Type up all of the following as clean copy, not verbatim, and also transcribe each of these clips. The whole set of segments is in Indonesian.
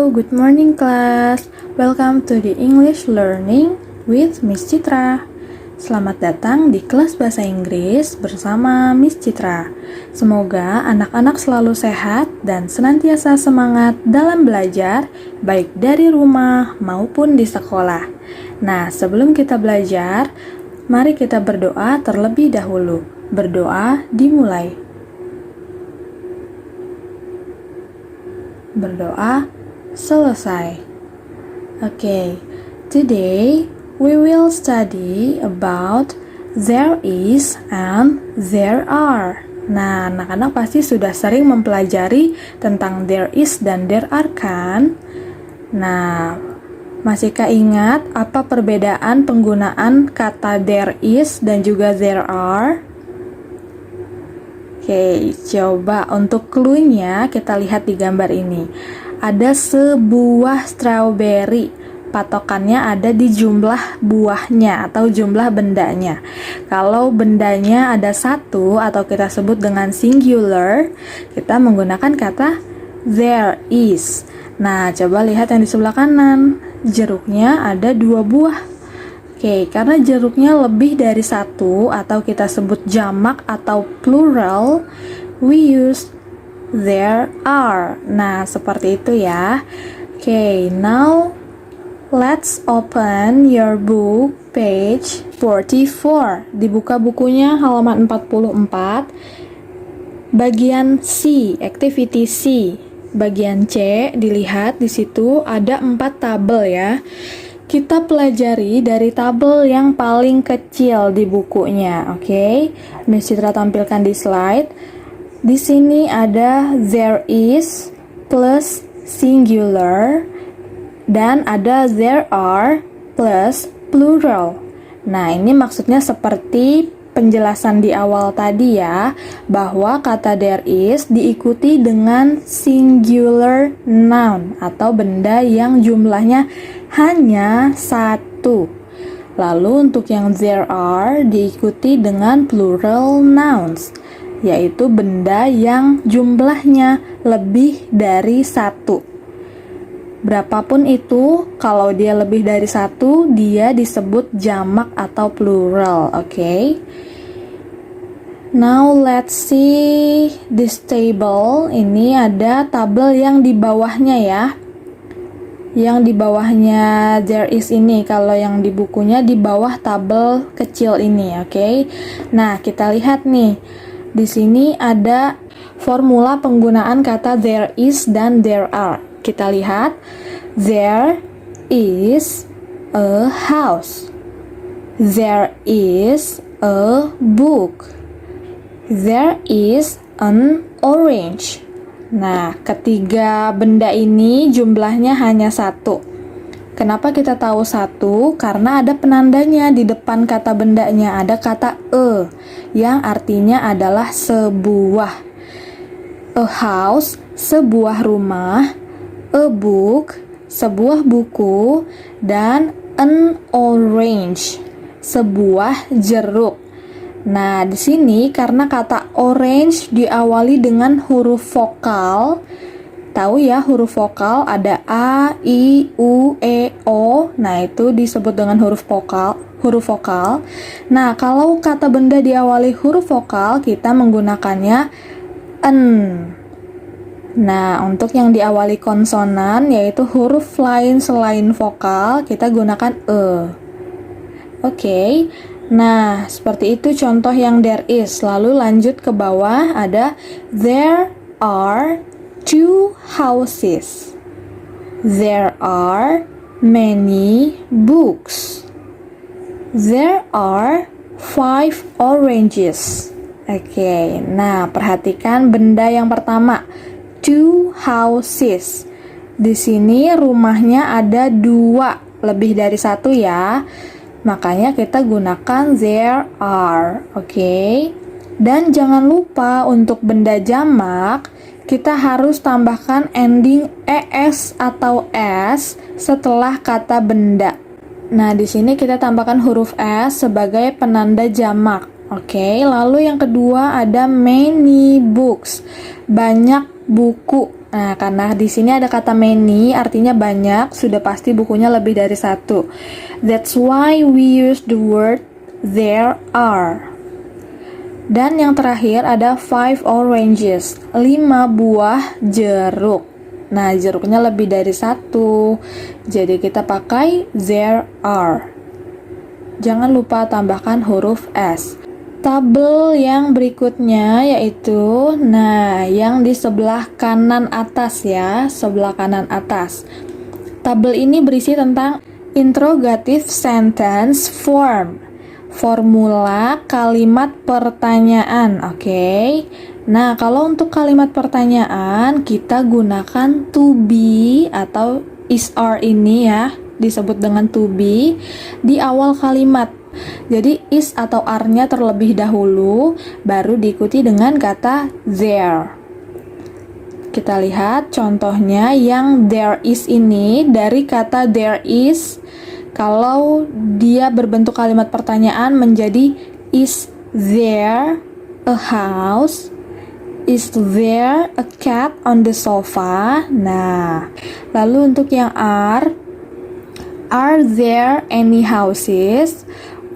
Good morning class. Welcome to the English learning with Miss Citra. Selamat datang di kelas bahasa Inggris bersama Miss Citra. Semoga anak-anak selalu sehat dan senantiasa semangat dalam belajar, baik dari rumah maupun di sekolah. Nah, sebelum kita belajar, mari kita berdoa terlebih dahulu. Berdoa dimulai. Berdoa selesai. Okay, today we will study about there is and there are. Nah, anak-anak pasti sudah sering mempelajari tentang there is dan there are kan? Nah, masihkah ingat apa perbedaan penggunaan kata there is dan juga there are? Oke, coba untuk clue-nya kita lihat di gambar ini. Ada sebuah strawberry. Patokannya ada di jumlah buahnya atau jumlah bendanya. Kalau bendanya ada satu atau kita sebut dengan singular, kita menggunakan kata there is. Nah, coba lihat yang di sebelah kanan. Jeruknya ada 2 buah. Oke, karena jeruknya lebih dari satu atau kita sebut jamak atau plural, we use there are. Nah, seperti itu ya. Oke, now let's open your book page 44. Dibuka bukunya halaman 44. Bagian C, activity C. Bagian C, dilihat di situ ada 4 tabel ya. Kita pelajari dari tabel yang paling kecil di bukunya, oke? Miss Citra tampilkan di slide. Di sini ada there is plus singular dan ada there are plus plural. Nah, ini maksudnya seperti penjelasan di awal tadi ya, bahwa kata there is diikuti dengan singular noun atau benda yang jumlahnya hanya satu. Lalu untuk yang there are diikuti dengan plural nouns, yaitu benda yang jumlahnya lebih dari satu. Berapapun itu, kalau dia lebih dari satu, dia disebut jamak atau plural, oke? Now let's see this table. Ini ada tabel yang di bawahnya ya. Yang di bawahnya there is ini, kalau yang di bukunya di bawah tabel kecil ini, oke? Nah, kita lihat nih. Di sini ada formula penggunaan kata there is dan there are. Kita lihat, there is a house. There is a book. There is an orange. Nah, ketiga benda ini jumlahnya hanya satu. Kenapa kita tahu satu? Karena ada penandanya di depan kata bendanya. Ada kata a, yang artinya adalah sebuah. A house, sebuah rumah. A book, sebuah buku. Dan an orange, sebuah jeruk. Nah, di sini karena kata orange diawali dengan huruf vokal. Tahu ya, huruf vokal ada A, I, U, E, O. Nah, itu disebut dengan huruf vokal. Nah, kalau kata benda diawali huruf vokal, kita menggunakannya n. Nah, untuk yang diawali konsonan, yaitu huruf lain selain vokal, kita gunakan e. Oke. Nah, seperti itu contoh yang there is. Lalu lanjut ke bawah, ada there are 2 houses. There are many books. There are 5 oranges. Oke, nah perhatikan benda yang pertama, 2 houses. Di sini rumahnya ada 2, lebih dari 1 ya. Makanya kita gunakan there are, oke? Dan jangan lupa untuk benda jamak, kita harus tambahkan ending es atau s setelah kata benda. Nah, di sini kita tambahkan huruf s sebagai penanda jamak, oke? Lalu yang kedua ada many books, banyak buku. Nah, karena di sini ada kata many, artinya banyak, sudah pasti bukunya lebih dari satu. That's why we use the word there are. Dan yang terakhir ada 5 oranges, 5 buah jeruk. Nah, jeruknya lebih dari satu, jadi kita pakai there are. Jangan lupa tambahkan huruf S. Tabel yang berikutnya yaitu, yang di sebelah kanan atas ya, sebelah kanan atas. Tabel ini berisi tentang interrogative sentence form, formula kalimat pertanyaan, oke? Nah, kalau untuk kalimat pertanyaan, kita gunakan to be atau is are ini ya, disebut dengan to be di awal kalimat. Jadi is atau are-nya terlebih dahulu, baru diikuti dengan kata there. Kita lihat contohnya yang there is ini dari kata there is. Kalau dia berbentuk kalimat pertanyaan menjadi is there a house? Is there a cat on the sofa? Nah, lalu untuk yang are there any houses?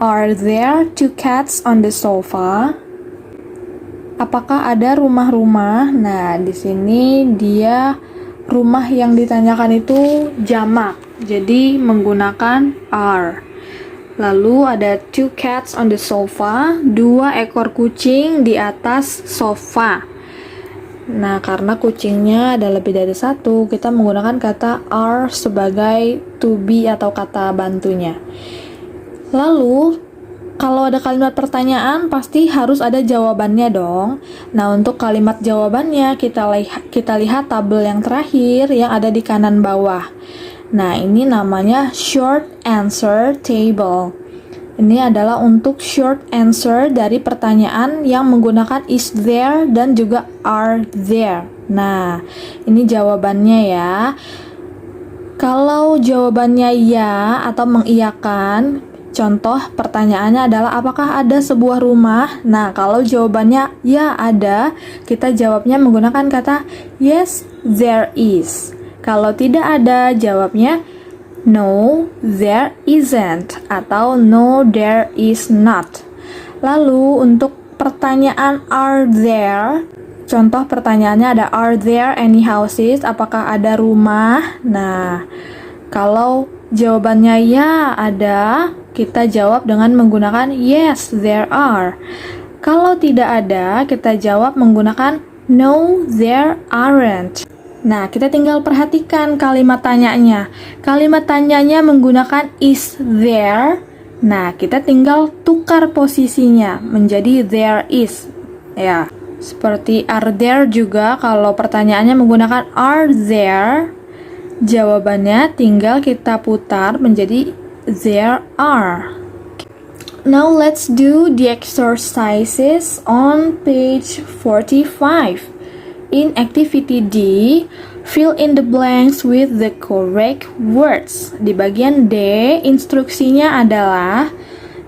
Are there 2 cats on the sofa? Apakah ada rumah-rumah? Nah, di sini dia rumah yang ditanyakan itu jamak, jadi menggunakan are. Lalu ada 2 cats on the sofa, 2 ekor kucing di atas sofa. Nah, karena kucingnya ada lebih dari satu, kita menggunakan kata are sebagai to be atau kata bantunya. Lalu, kalau ada kalimat pertanyaan, pasti harus ada jawabannya dong. Nah, untuk kalimat jawabannya, kita lihat tabel yang terakhir yang ada di kanan bawah. Nah, ini namanya short answer table. Ini adalah untuk short answer dari pertanyaan yang menggunakan is there dan juga are there. Nah, ini jawabannya ya. Kalau jawabannya ya atau mengiyakan, contoh pertanyaannya adalah apakah ada sebuah rumah? Nah, kalau jawabannya ya ada, kita jawabnya menggunakan kata yes, there is. Kalau tidak ada, jawabnya no, there isn't atau no, there is not. Lalu untuk pertanyaan are there, contoh pertanyaannya ada are there any houses? Apakah ada rumah? Nah, kalau jawabannya ya ada, kita jawab dengan menggunakan yes, there are. Kalau tidak ada, kita jawab menggunakan no, there aren't. Nah, kita tinggal perhatikan kalimat tanyanya. Kalimat tanyanya menggunakan is there. Nah, kita tinggal tukar posisinya menjadi there is. Ya, seperti are there juga, kalau pertanyaannya menggunakan are there, jawabannya tinggal kita putar menjadi there are. Now let's do the exercises on page 45. In activity D, fill in the blanks with the correct words. Di bagian D, instruksinya adalah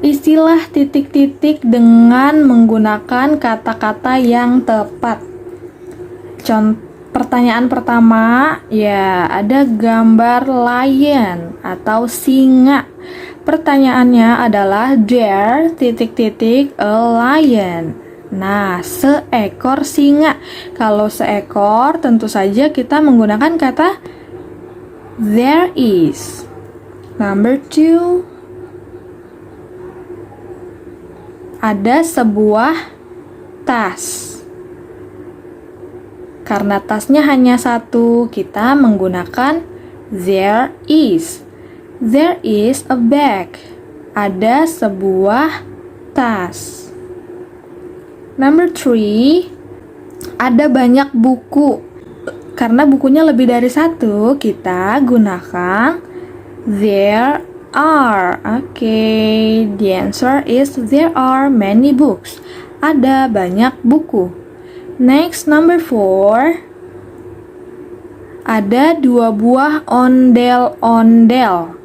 istilah titik-titik dengan menggunakan kata-kata yang tepat. Pertanyaan pertama, ya ada gambar lion atau singa. Pertanyaannya adalah there titik-titik a lion. Nah, seekor singa. Kalau seekor, tentu saja kita menggunakan kata there is. Number 2, ada sebuah tas. Karena tasnya hanya satu, kita menggunakan there is. There is a bag. Ada sebuah tas. Number 3, ada banyak buku. Karena bukunya lebih dari satu, kita gunakan there are. Okay, the answer is there are many books. Ada banyak buku. Next, number 4, ada 2 buah ondel-ondel.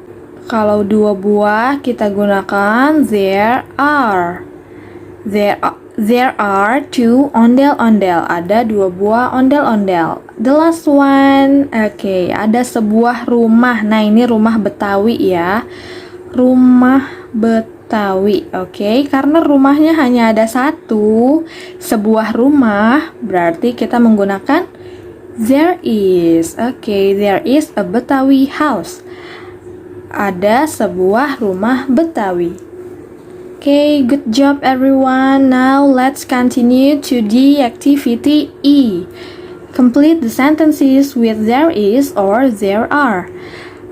Kalau 2 buah, kita gunakan there are. There are two ondel-ondel. Ada dua buah ondel-ondel. The last one. Oke, ada sebuah rumah. Nah, ini rumah Betawi ya. Rumah Betawi. Oke, karena rumahnya hanya ada satu, sebuah rumah, berarti kita menggunakan there is. Oke, there is a Betawi house. Ada sebuah rumah Betawi. Okay, good job everyone. Now let's continue to the activity E. Complete the sentences with there is or there are.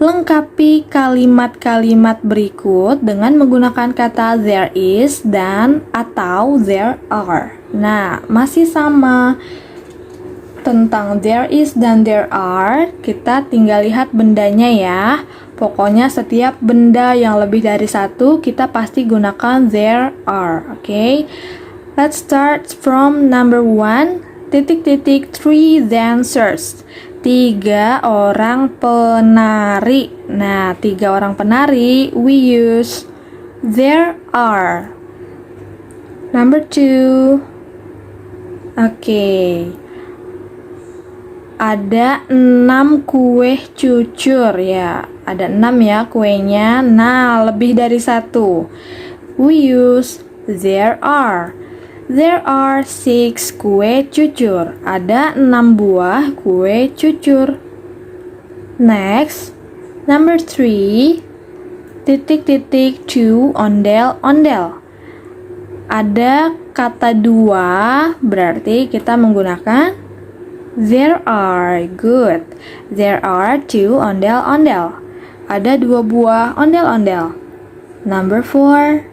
Lengkapi kalimat-kalimat berikut dengan menggunakan kata there is dan atau there are. Nah, masih sama tentang there is dan there are, kita tinggal lihat bendanya ya. Pokoknya setiap benda yang lebih dari satu kita pasti gunakan there are. Oke. Let's start from number 1. Three dancers. 3 orang penari. Nah, 3 orang penari we use there are. Number 2. Oke. Ada 6 kue cucur ya. Ada 6 ya kuenya. Nah, lebih dari 1. We use there are. There are 6 kue cucur. Ada 6 buah kue cucur. Next, number 3. Two ondel-ondel. Ada kata 2, berarti kita menggunakan there are. Good. There are 2 ondel-ondel. Ada 2 buah ondel-ondel. Number 4.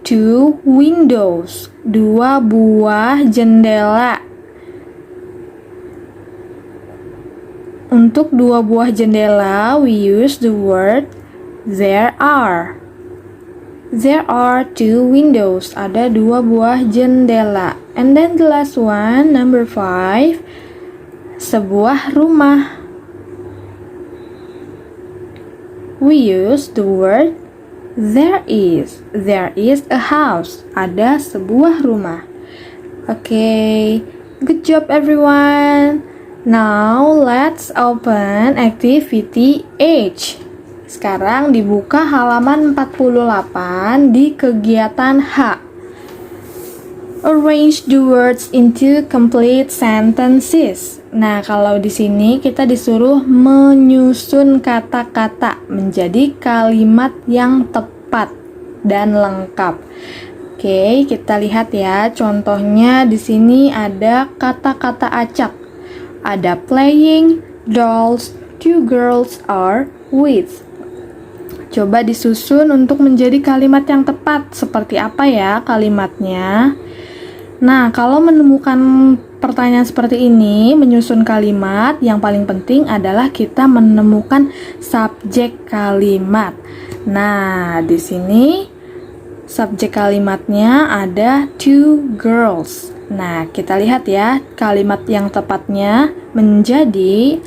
Two windows. 2 buah jendela. Untuk 2 buah jendela, we use the word there are. There are 2 windows. Ada 2 buah jendela. And then the last one, number 5. Sebuah rumah. We use the word there is. There is a house. Ada sebuah rumah. Okay, good job everyone. Now let's open activity H. Sekarang dibuka halaman 48 di kegiatan H. Arrange the words into complete sentences. Nah, kalau di sini kita disuruh menyusun kata-kata menjadi kalimat yang tepat dan lengkap. Oke, kita lihat ya. Contohnya di sini ada kata-kata acak. Ada playing, dolls, 2 girls are with. Coba disusun untuk menjadi kalimat yang tepat. Seperti apa ya kalimatnya? Nah, kalau menemukan pertanyaan seperti ini, menyusun kalimat, yang paling penting adalah kita menemukan subjek kalimat. Nah, di sini subjek kalimatnya ada 2 girls. Nah, kita lihat ya, kalimat yang tepatnya menjadi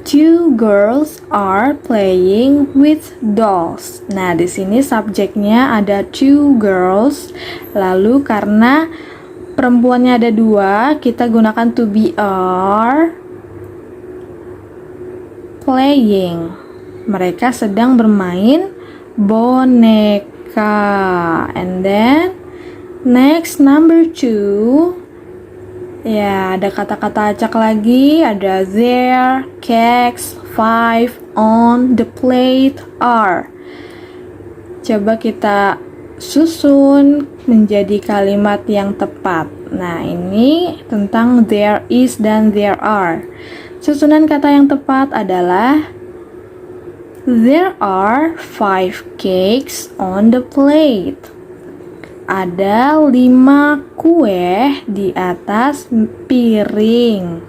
2 girls are playing with dolls. Nah, di sini subjeknya ada 2 girls. Lalu karena perempuannya ada 2, kita gunakan to be are playing. Mereka sedang bermain boneka. And then next number 2. Ya, ada kata-kata acak lagi. Ada there, cakes, 5 on the plate are. Coba kita susun menjadi kalimat yang tepat. Nah, ini tentang there is dan there are. Susunan kata yang tepat adalah there are 5 cakes on the plate. Ada 5 kue di atas piring.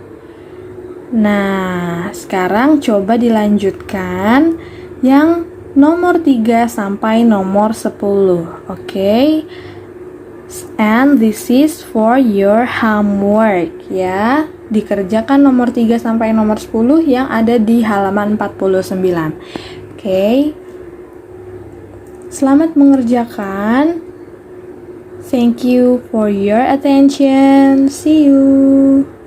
Nah, sekarang coba dilanjutkan yang nomor 3 sampai nomor 10. Oke. And this is for your homework ya. Dikerjakan nomor 3 sampai nomor 10 yang ada di halaman 49. Oke. Selamat mengerjakan. Thank you for your attention. See you.